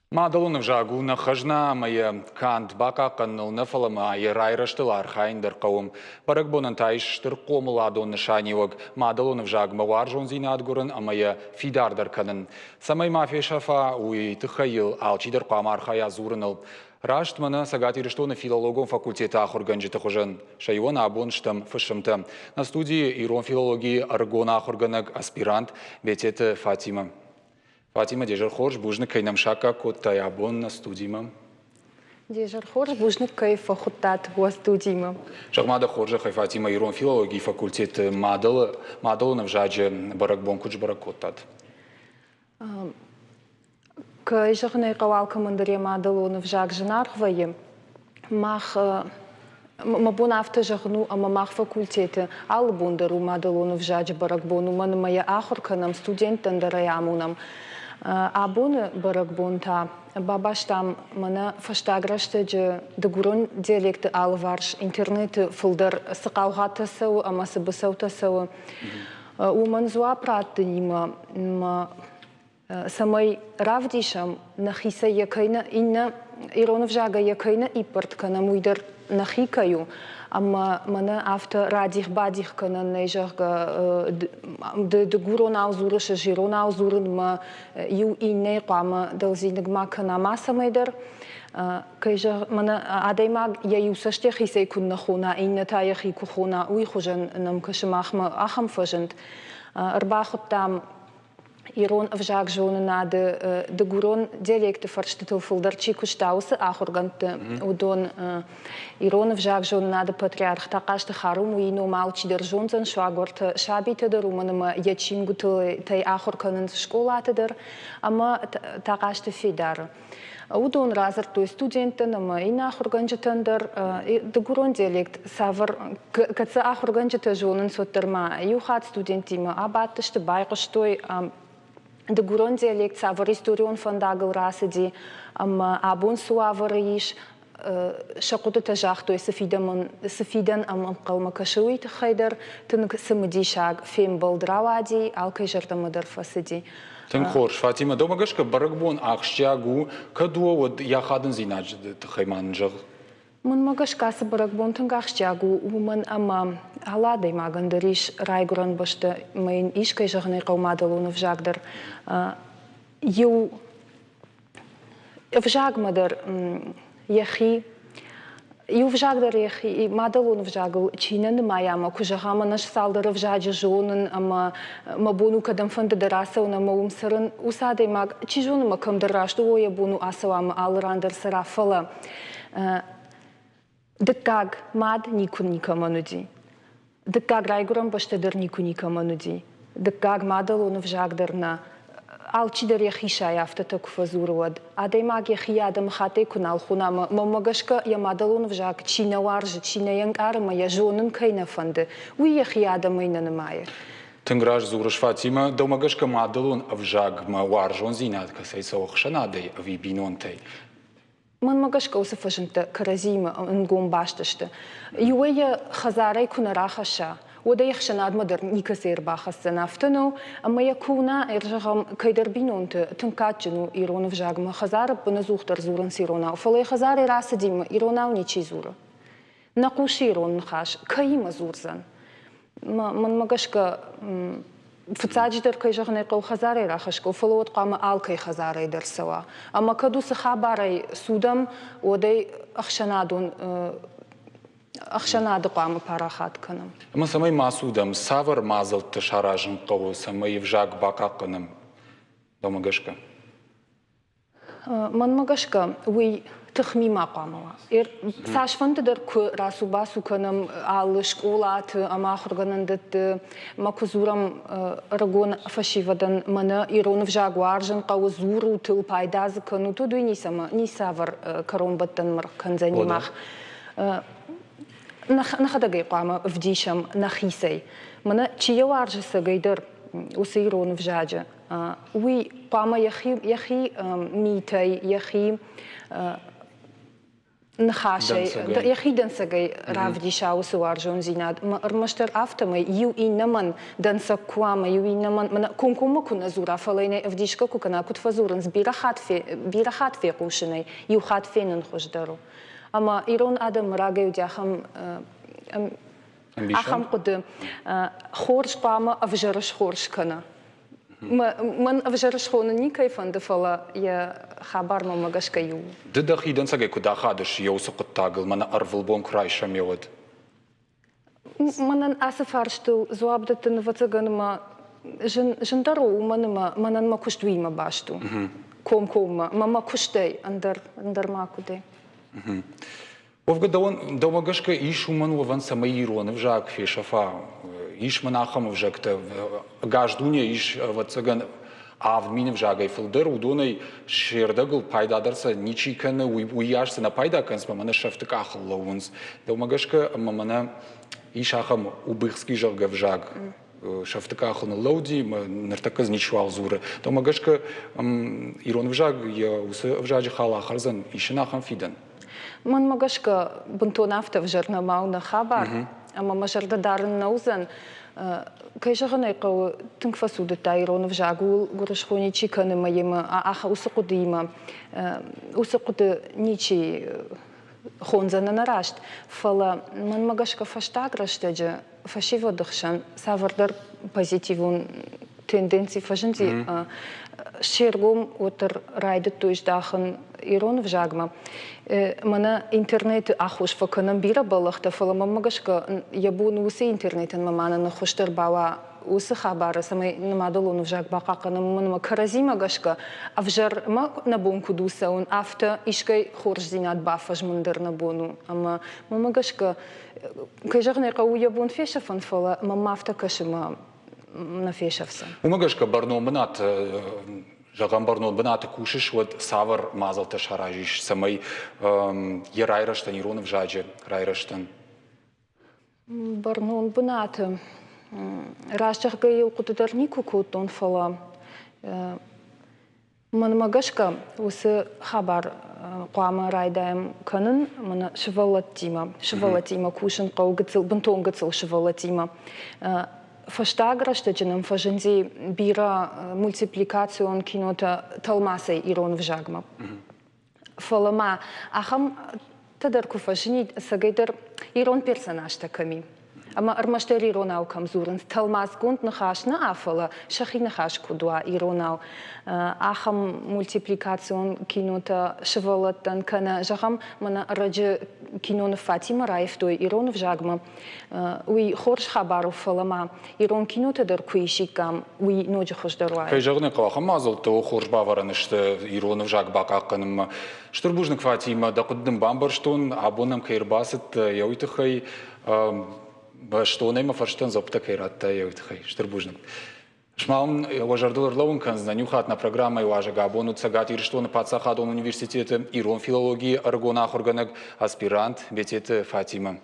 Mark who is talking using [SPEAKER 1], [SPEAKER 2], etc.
[SPEAKER 1] Мадалуны жагуна хажна мая кант бака каннылны фалама айрайраштылар хайндыр қауым. Барак бонын тайштыр қомыладуны шанивог. Мадалуны жагма варжон зинадгурын амая фидардар канын. Самай мафия шафа уй тыхайыл алчидыр қамар хая зурыныл. Рашт мана сагати рештоны филологом факультета ахурганжи тахужан. Шайвон абон штам фышымта. На студии ирон филологии аргона ахурганаг аспирант Бетета Фатима. Фатима, дежар хорш, бужны кайнам шака котта ябон на студима.
[SPEAKER 2] Дежар хорш, бужны кайфа хуттат во студима.
[SPEAKER 1] Шахмада хоржа хай Фатима ирон филологии факультет мадал на вжадже барак бонкуч барак коттат.
[SPEAKER 2] Кайжахнай кавал командаре мадал на вжаг женархвае. Мах мабон автожахну амамах факультете албундару мадал на вжадже барак бону ман моя ахурканам студентан дараямунам. Абуны барак бонта бабаштам мана фаштаграшты де гурон диалекты алварш интернеты фылдар сыкаугатасау амасы бысаутасау уман зуа пратты нима самай равдишам нахиса якайна инна иронов жага якайна ипарткана муйдар нахикаю amma mana after radich badich kunnen nejerga de guru nauzure shiro nauzuren ma you in ne qama dalzinig ma kana masameder kayja mana ademag ya yusashte khise kunna khuna in tayakhi khuna uy khujan nam kashmachma acham fajent arbachtam Iron vžak žone na de guron dialecte farstitul fuldarchi kustause achorgante udon Iron vžak žone na de patriarch taqashte harum wi no malchi der jonzen schwagort shabite der rumanma yachim gutul tay achorkanen школата der ama taqashte fidar udon razar to studenten ama ina achorganjeten der de guron dialect saver katsa achorganjete jonen soterma yu hat studentima abatste bayqstoy de guron dialect saver historion van dagel rasedi am abun suaverish شقوت تجاختو سفيدن أم قوم كشوي تخيدر تنك سمدي شاق فيم بلدراوادي الكيجر تمدر فسدي
[SPEAKER 1] تنخورش فاطمة دوما قشك برقبون أخشياغو كدوا ود ياخادن زيناج تخيمان جغ
[SPEAKER 2] من مقش كاس برقبون تنقاشياغو ومن أما هلادي ما غندريش رايغران بشت مين إيش كيجغني قومادلون في جاقدر يو في جاق مدر يخي يوفجاغدر يخي مادلون فجاغو تشينن ماياما كوجاما نش سالدر فجاج جونن اما مبونو كدم فند دراسه ونما ومسرن وسادي ماغ تشيجون مكم دراشتو ويبونو اسوام алрандер сарафала декаг мад никун никамануди декаг райгурам баштедер никун никамануди декаг мадалон фжагдер на алчидер яхиша яфтата куфазурвад адемаг яхия адам хате кунал хунама мамагашка ямадалун вжак чина варж чина янкарма я жонын кайна фанды уй яхия адам инанамая
[SPEAKER 1] Тынграж зурыш Фатима домагашка мадалун вжак ма варжон зинат касай соохшанадей вибинонтей
[SPEAKER 2] من مگش کوس فشنت کرزیم انگوم باشتشته یویه خزاره کنه راخشه و ده یخشناد مدر نیکسیر باخست نفتنو اما یکونا ارجام کیدر بینونت تنکاتجنو ایرون وجاگم خزاره بنزوختر زورن سیرونا فلی خزاره راس دیم ایرونا و نیچی زوره نقوش ایرون خاش کیم زورزن من مگش که فتاجدر كيجغني قو خزاري راخشكو فلوت قام آلكي خزاري درسوا أما كدو سخاباري سودم ودي أخشناد قام باراخات كنم
[SPEAKER 1] أما سمي ماسودم سافر مازل تشاراجن قو سمي فجاق باقا قنم دوما قشكا
[SPEAKER 2] من مگشكا وي تخميما قاموا ساشفنت در راسو باسو كنم على شكولات أما خرجنندت ما كزورم رجون فشيفدن منا إيرون في جاguarجن قو زورو تل بايداز كنو تدوي نيسافر كرون بتن مركن زني مخ نخدجي قامة فديشم نخيسي منا تشيوارج سجيدر وسيرون في جاجة وي قامة يخي ميتي يخي нахашей, яхиден сагай равди шаусу аржон зинад, армаштер автомы, ю иннаман, данса куама, ю иннаман, мана кумкума куна зура фалайне авдишка кукана кут фазуран, бира хатфе кушинай, ю хатфенен хождару. Ама ирон адам рагаю дяхам ахам куды хорш пама авжараш хорш кана. من أفجرش خون نيكاي فندفلا يا خبر ما مجاش كيو.
[SPEAKER 1] ده خيدن سجى كده خادش يوسق التاجل من أرفل بون كرايش ميود.
[SPEAKER 2] من أسف أرشتو زوابدة نفتجن ما جندرو من ما كشتوي ما باشتو. كوم ما كشتي أندر ما كده.
[SPEAKER 1] وفق دوما جاش كإيش ومن وفن سميرون فجاك في شفا. إيش مناخم وجكت جاش دنيا إيش واتسجن عاد مين وجاقي فلدر ودوني شيردقل بايدا درس نيشي كان وياش سنا بايدا كان اسمه منا شفتك أخل لونز دوما جاش أما منا إيش أخم وبيخسكي جاق وجاق شفتك أخل اللودي نرتكز نيشوال زورة دوما جاش إيرون وجاق يا وجاج خالا خرزن إيش ناخم فيدن
[SPEAKER 2] من مجاش بنتون أفتح جرنا معنا خبر أما مجرد دارن نوزن كيشغنا يقو تنكفسو دتايرون فجاقول قرشخوني تشي كان ما يما آخا وسقود يما وسقود نيتشي خونزنا نراشت فلا من مجاشك فاشتاق راشتاجا فاشيفو دخشان سافردر позитивун тенденции фажензи шергум отер райдет туиш дахын ирон вжагма мана интернет ахуш факанам бира балахта фала мамагашка ябун усе интернетен мамана на хуштер бала усе хабара самай намадолун вжаг бакаканам мана каразима гашка авжар ма на бонку дусаун афта ишкай хоржзинат бафаж мундер на бону ама мамагашка кайжагне кау ябун фешафан фала мамафта кашима на фешавса.
[SPEAKER 1] ومجاش كبرنو بنات جاكم برنو بنات كوشش ود سافر مازال تشارجيش سمي يرايرشتن يرون فجاجة رايرشتن.
[SPEAKER 2] برنو بنات راشتر جايو قدرنيكو كوتون فلا من مجاشكا وس خبر قام رايدايم كنن من شفالتيما كوشن قو قتل بنتون قتل شفالتيما Фаштагращадженам фажензи бира мультипликацион кинота талмасай ирон вжагма. Фалама ахам тадарку фажни сагайдер ирон персонаж таками. Ама армаштер иронау камзурен талмас гунд нахашна афала шахи нахаш кудуа иронау ахам мультипликацион кинота швалатан кана жахам мана раджа кино на Фатима Раев той ирон вжагма уи хорш хабару фалама ирон кинота дар куишикам уи ноджа хождаруа.
[SPEAKER 1] Кайжагне калаха мазал то хорш баваранышты ирон вжаг бакаканым штурбужник Фатима да куддым бамбарштун абонам кайрбасыт яуйтыхай что нема фарштен зопта кайратта яуйтыхай штурбужник. Шмаун важардулар лаун кан знанюхат на программа и важага абону цагат ирштон пацахадон университета ирон филологии аргонах органак аспирант бетет Фатима.